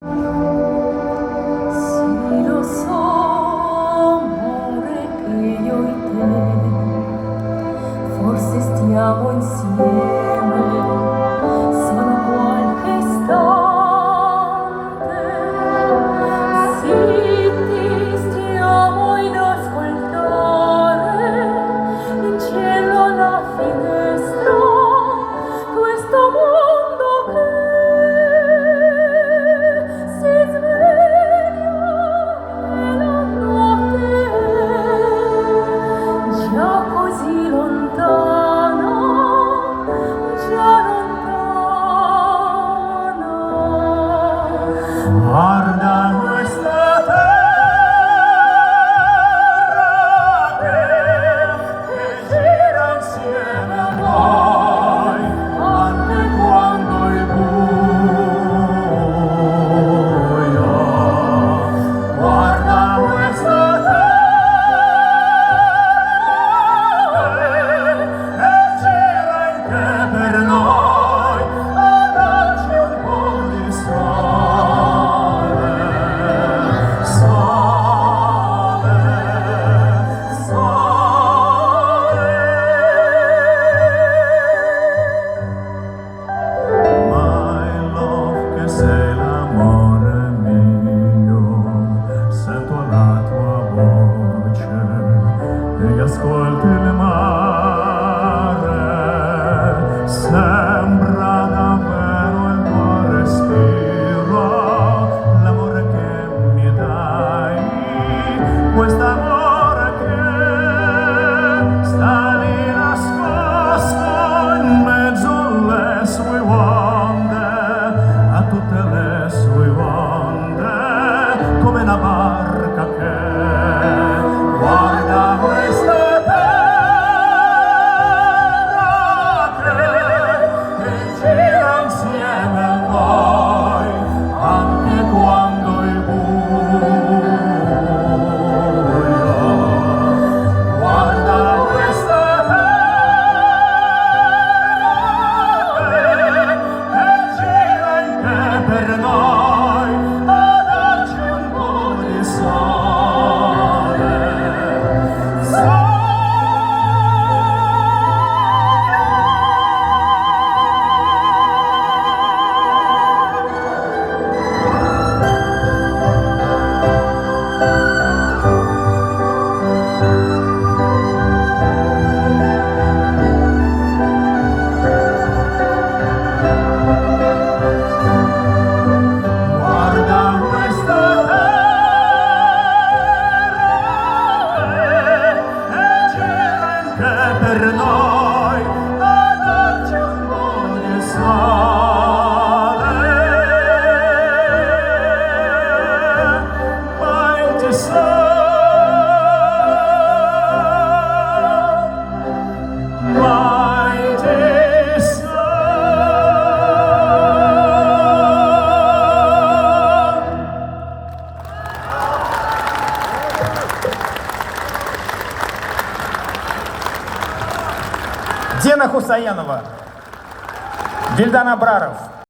Sì, lo so, amore, che io e te forse stiamo insieme solo qualche istante. Sì, ti stiamo ad ascoltare in cielo alla finestra questo mondo che si sveglia e la notte è già così lontana, già lontana. Guarda questa terra che gira insieme a noi, anche quando è buio. Guarda questa terra che gira anche per noi, a darci un po' di sole. Sole, sole. My love, che sei l'amore mio, sento la tua voce e ascolto il mare. Sembra davvero il tuo respiro, l'amore che mi dai, quest'amore che sta lì nascosto in mezzo alle sue onde, a tutte le sue onde, come una barca che guarda questa terra che gira insieme a noi, anche quando è buio. Guarda questa terra che gira anche per noi, a darci un po' di sole. Sole. Guarda questa terra che gira anche per noi, a darci un po' di sole. Mai ti so, mai ti so. Дина Хусаенова, Вильдан Абраров.